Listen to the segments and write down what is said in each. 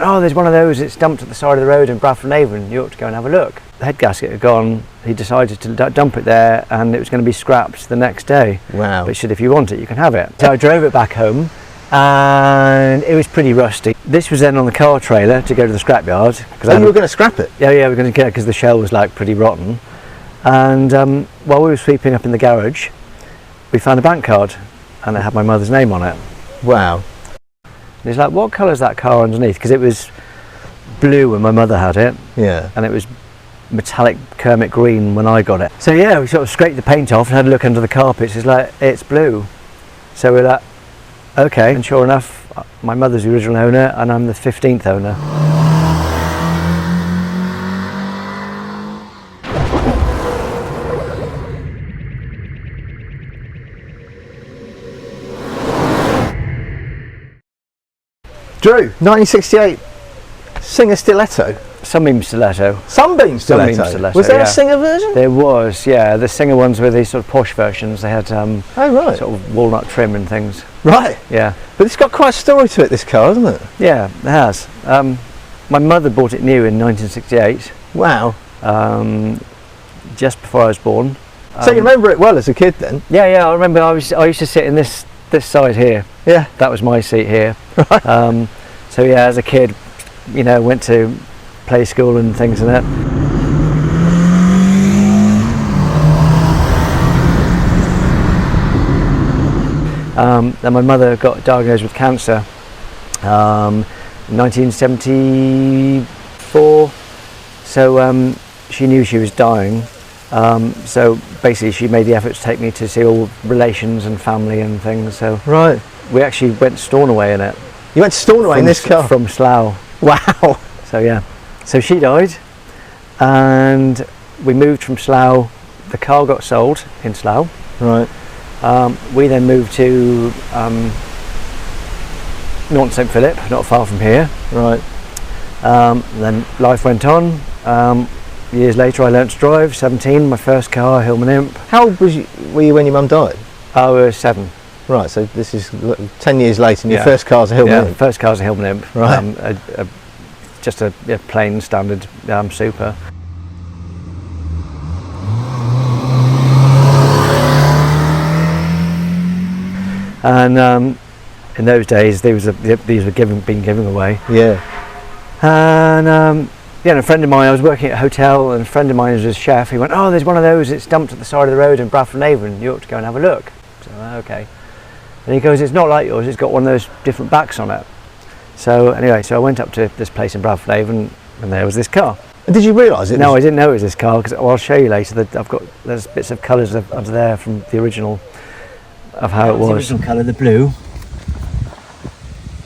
Oh, there's one of those, it's dumped at the side of the road in Bradford-on-Avon, you ought to go and have a look. The head gasket had gone, he decided to dump it there and it was going to be scrapped the next day. Wow. But he said, if you want it, you can have it. So I drove it back home and it was pretty rusty. This was then on the car trailer to go to the scrapyard. Oh, you were going to scrap it? Yeah, we were going to get it because the shell was like pretty rotten. And while we were sweeping up in the garage, we found a bank card and it had my mother's name on it. Wow. And he's like, what colour's that car underneath? Because it was blue when my mother had it. Yeah. And it was metallic Kermit green when I got it. So yeah, we sort of scraped the paint off and had a look under the carpets. It's like, it's blue. So we're like, okay. And sure enough, my mother's the original owner and I'm the 15th owner. Drew, 1968, Singer Stiletto. Sunbeam Stiletto. Sunbeam Stiletto? Sunbeam Stiletto, was there yeah. a Singer version? There was, yeah. The Singer ones were these sort of posh versions. They had oh, right. sort of walnut trim and things. Right. Yeah. But it's got quite a story to it, this car, hasn't it? Yeah, it has. My mother bought it new in 1968. Wow. Just before I was born. So you remember it well as a kid then? Yeah, I remember I used to sit in this side here. Yeah. That was my seat here. Right. So yeah, as a kid, you know, went to play school and things like that. Then my mother got diagnosed with cancer in 1974. So she knew she was dying. So basically she made the effort to take me to see all relations and family and things. So right. We actually went to Stornoway in it. You went to Stornoway in this car? From Slough. Wow. So yeah. So she died and we moved from Slough. The car got sold in Slough. Right. We then moved to Norton St Philip, not far from here. Right. Then life went on. Years later I learnt to drive, 17, my first car, Hillman Imp. How old were you when your mum died? I was 7. Right, so this is 10 years later and your first car's a Hillman Imp? First car's a Hillman Imp. Right. Just a plain standard super. And in those days these were being given away. Yeah. And yeah, and a friend of mine, I was working at a hotel and a friend of mine was a chef. He went, oh, there's one of those, it's dumped at the side of the road in Bradford-on-Avon, you ought to go and have a look. So okay. And he goes, it's not like yours, it's got one of those different backs on it. So anyway, so I went up to this place in Bradford-on-Avon and there was this car. And did you realise it? No, I didn't know it was this car because I'll show you later that there's bits of colours of there from the original of how it was. The original colour, the blue.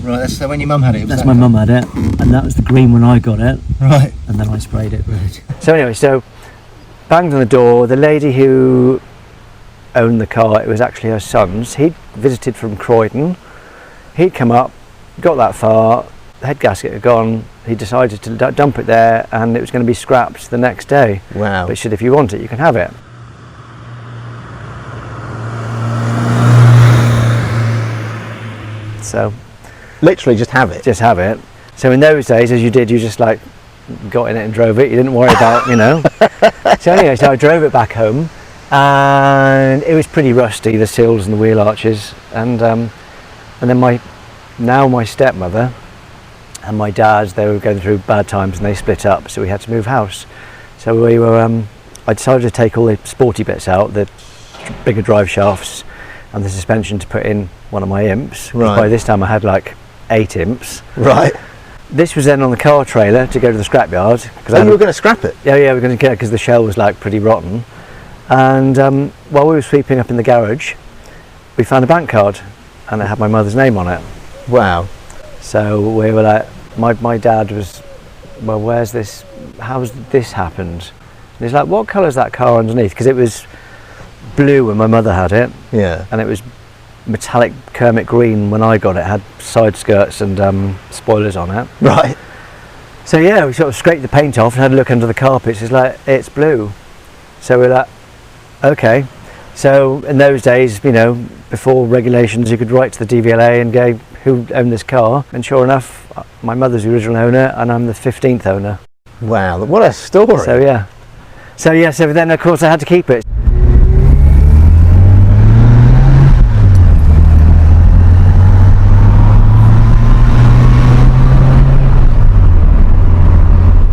Right, that's when your mum had it. That's my mum had it, and that was the green when I got it. Right. And then I sprayed it red. So anyway, so banged on the door. The lady who owned the car, it was actually her son's. He'd visited from Croydon. He'd come up, got that far. The head gasket had gone. He decided to dump it there, and it was going to be scrapped the next day. Wow. But he said, if you want it, you can have it. So. Literally just have it? Just have it. So in those days, as you did, you just like got in it and drove it. You didn't worry about, you know. So anyway, so I drove it back home and it was pretty rusty, the sills and the wheel arches. And then my stepmother and my dad, they were going through bad times and they split up. So we had to move house. So we were, I decided to take all the sporty bits out, the bigger drive shafts and the suspension to put in one of my Imps. Right. By this time I had like 8 Imps. Right. This was then on the car trailer to go to the scrapyard. Oh, you were going to scrap it? Yeah, we were going to get it because the shell was like pretty rotten. And while we were sweeping up in the garage, we found a bank card and it had my mother's name on it. Wow. So we were like, my dad was, well, where's this, how's this happened? And he's like, what colour's that car underneath? Because it was blue when my mother had it. Yeah. And it was metallic Kermit green when I got it. It had side skirts and spoilers on it. Right. So yeah, we sort of scraped the paint off and had a look under the carpets. It's like, it's blue. So we're like, okay. So in those days, you know, before regulations, you could write to the DVLA and go, who owned this car, and sure enough, my mother's the original owner, and I'm the 15th owner. Wow, what a story. So yeah. So then of course I had to keep it.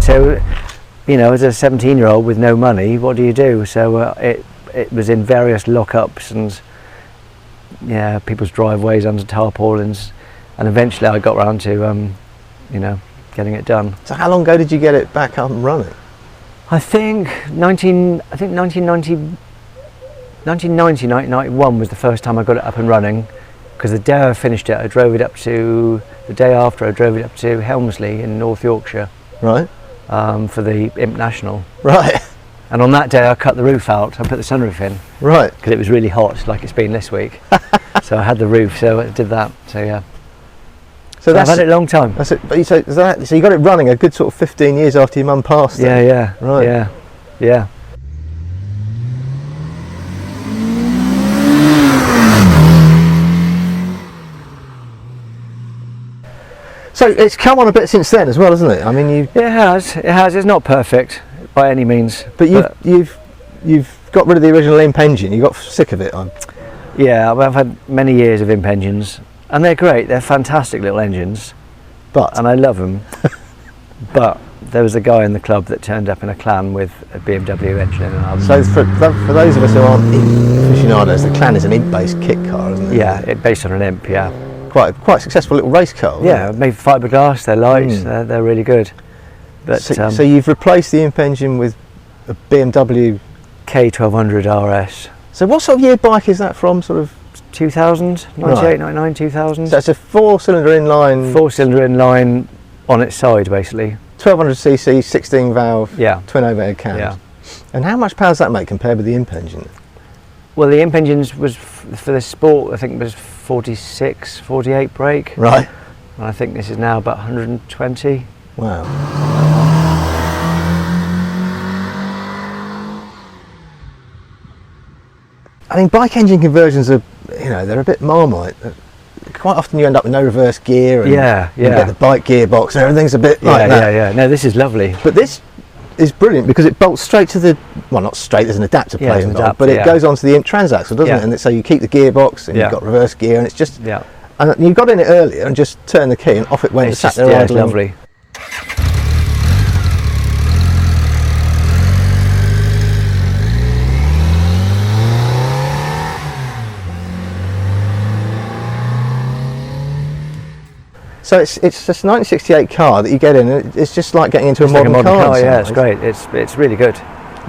So, you know, as a 17-year-old with no money, what do you do? So it was in various lockups and yeah, people's driveways under tarpaulins, and eventually I got around to, you know, getting it done. So how long ago did you get it back up and running? I think 1991 was the first time I got it up and running, because the day I finished it, the day after I drove it up to Helmsley in North Yorkshire. Right. For the Imp National. Right. And on that day I cut the roof out, I put the sunroof in. Right. Because it was really hot, like it's been this week. So I had the roof, so I did that. So yeah. So I've had it a long time. That's it. But so you got it running a good sort of 15 years after your mum passed. Yeah, then? yeah. Right. Yeah. Yeah. So it's come on a bit since then as well, hasn't it? I mean, It has. It's not perfect by any means. But you've got rid of the original Imp engine. You got sick of it. Yeah, I've had many years of Imp engines, and they're great. They're fantastic little engines, and I love them. But there was a guy in the club that turned up in a Clan with a BMW engine in it. So for those of us who aren't Imp aficionados, the Clan is an Imp-based kit car, isn't it? Yeah, based on an Imp. Yeah. Quite successful little race car. Yeah, made fiberglass. They're light. They're really good. But so you've replaced the Imp engine with a BMW K1200 RS. So what sort of year bike is that from? Sort of 2000, 98, 99, 2000. So it's a four-cylinder inline. Four-cylinder inline on its side, basically. 1200cc, 16-valve, twin overhead cams. Yeah. And how much power does that make compared with the Imp engine? Well, the Imp engines was for the Sport, I think it was 46, 48 brake. Right. And I think this is now about 120. Wow. I mean, bike engine conversions are, you know, they're a bit Marmite. Quite often you end up with no reverse gear and you get the bike gearbox and everything's a bit like that. Yeah. No, this is lovely. But this is brilliant because it bolts straight to the, well, not straight, there's an adapter plate involved, but it goes onto the Imp transaxle, doesn't it? And so you keep the gearbox and you've got reverse gear, and it's just, and you got in it earlier and just turned the key and off it went. It's sat just, there it's lovely. So it's this 1968 car that you get in, and it's just like getting into a modern car. Yeah, it's great. It's really good,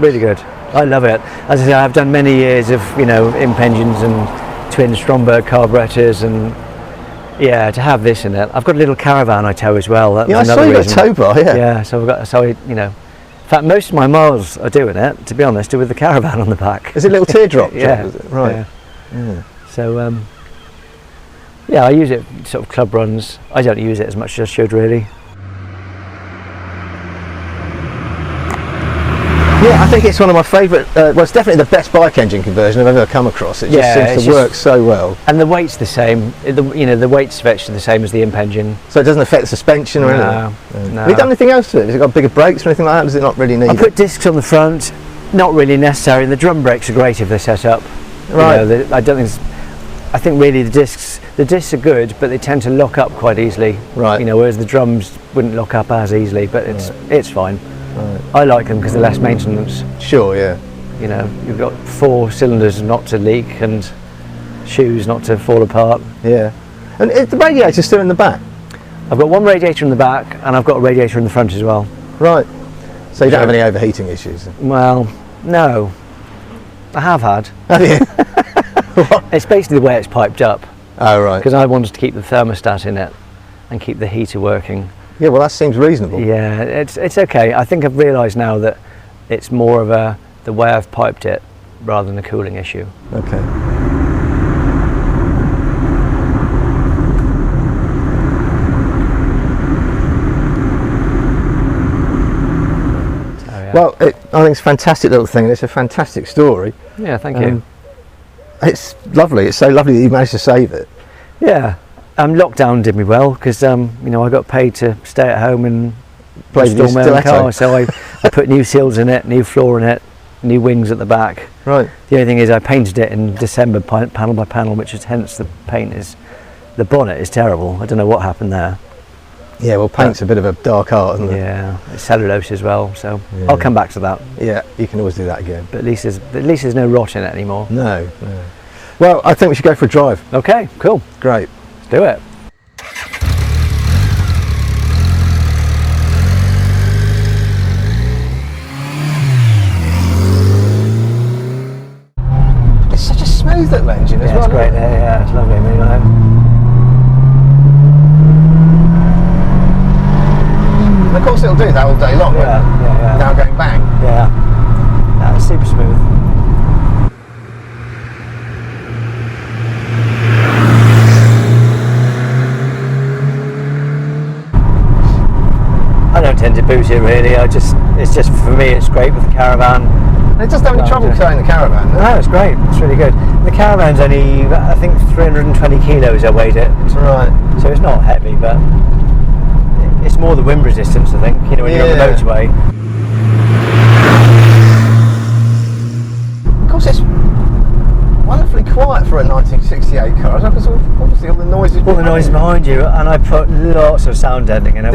really good. I love it. As I say, I've done many years of, you know, Imp engines and twin Stromberg carburetors, and yeah, to have this in it. I've got a little caravan I tow as well. Yeah, I saw you got a tow bar. Yeah, so you know, in fact, most of my miles I do in it, to be honest, are with the caravan on the back. Is it a little teardrop? Yeah, right. Yeah. So yeah, I use it sort of club runs. I don't use it as much as I should, really. Yeah, I think it's one of my favourite, well, it's definitely the best bike engine conversion I've ever come across. It just seems to work so well. And the weight's the same. You know, the weight's virtually the same as the Imp engine. So it doesn't affect the suspension or anything? No. Have you done anything else to it? Has it got bigger brakes or anything like that? Does it not really need I put discs on the front, not really necessary. The drum brakes are great if they're set up. Right. You know, I think really the discs are good, but they tend to lock up quite easily. Right. You know, whereas the drums wouldn't lock up as easily, but it's fine. Right. I like them because they're less maintenance. Sure, yeah. You know, you've got 4 cylinders not to leak and shoes not to fall apart. Yeah. And the radiator's still in the back? I've got one radiator in the back and I've got a radiator in the front as well. Right. So you don't have any overheating issues? Well, no. I have had. Have you? It's basically the way it's piped up. Oh, right. Because I wanted to keep the thermostat in it and keep the heater working. Yeah, well, that seems reasonable. Yeah, it's okay. I think I've realised now that it's more of the way I've piped it rather than a cooling issue. Okay. Well, I think it's a fantastic little thing, and it's a fantastic story. Yeah, thank you. It's lovely. It's so lovely that you managed to save it. Yeah, Lockdown did me well because you know, I got paid to stay at home and play with my own Stiletto. car, so I put new seals in it, new floor in it, new wings at the back. Right. The only thing is I painted it in December panel by panel, which is hence the paint is, the bonnet is terrible. I don't know what happened there. Yeah, well, paint's a bit of a dark art, isn't it? Yeah, it's cellulose as well, so I'll come back to that. Yeah, you can always do that again. But at least there's no rot in it anymore. No. Well, I think we should go for a drive. Okay, cool. Great. Let's do it. It's such a smooth little engine as well. It's great. Yeah, it's lovely. I mean, and of course, it'll do that all day long. yeah. Now going bang. Yeah, that's super smooth. I don't tend to boot it really. It's just for me, it's great with the caravan. And it doesn't have any trouble carrying the caravan. No, it's great. It's really good. The caravan's only, I think, 320 kilos I weighed it. Right. So it's not heavy, but it's more the wind resistance, I think. You know, when you're on the motorway. Of course, it's wonderfully quiet for a 1968 car. Obviously, all the noises. All the noise behind you, and I put lots of sound deadening in it.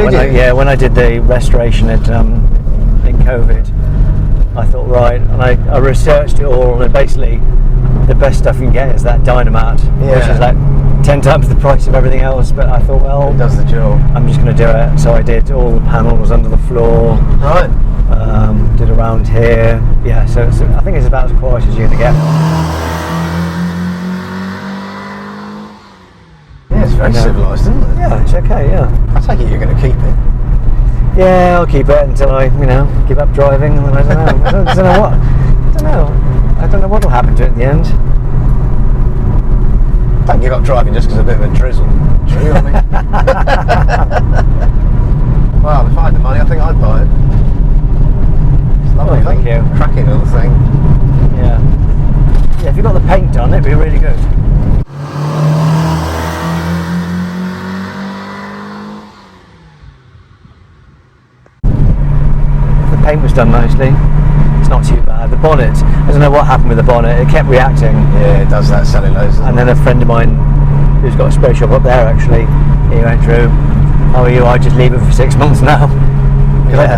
When I did the restoration in COVID, I thought, right, and I researched it all, and basically the best stuff you can get is that Dynamat, which is like 10 times the price of everything else. But I thought, well, it does the job. I'm just going to do it. So I did all the panels under the floor. Right. Did around here. Yeah. So I think it's about as quiet as you're going to get. Yeah, it's very civilised, isn't it? Yeah, it's okay. Yeah. I take it you're going to keep it. Yeah, I'll keep it until I, give up driving, and then I don't know. I don't know what. I don't know what'll happen to it in the end. Don't give up driving just because a bit of a drizzle. Do you know what I mean? Well, if I had the money, I think I'd buy it. It's lovely. Oh, thank you. Cracking little thing. Yeah. Yeah, if you got the paint done, it'd be really good. Paint was done nicely. It's not too bad. The bonnet, I don't know what happened with the bonnet. It kept reacting. Yeah, it does that cellulose. And then a friend of mine who's got a spray shop up there, actually, he went through, how are you? I just leave it for 6 months now.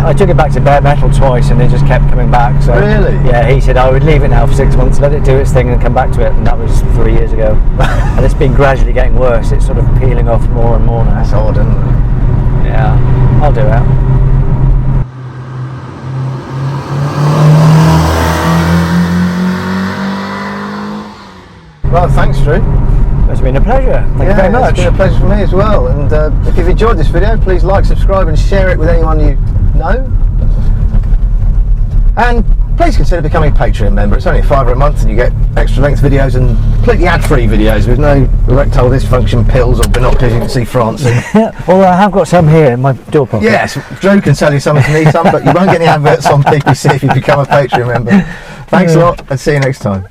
I took it back to bare metal twice and it just kept coming back. So really? Yeah, he said I would leave it now for 6 months, let it do its thing and come back to it, and that was 3 years ago. And it's been gradually getting worse. It's sort of peeling off more and more now. That's odd, isn't it? Yeah, I'll do it. Well, thanks, Drew. It's been a pleasure. Thank you very much. It's been a pleasure for me as well. And if you've enjoyed this video, please like, subscribe and share it with anyone you know. And please consider becoming a Patreon member. It's only £5 a month and you get extra length videos and completely ad-free videos with no erectile dysfunction pills or binoculars you can see France in. Well, I have got some here in my door pocket. Yes, Drew can sell you some if you need some, but you won't get any adverts on PPC if you become a Patreon member. Thanks a lot and see you next time.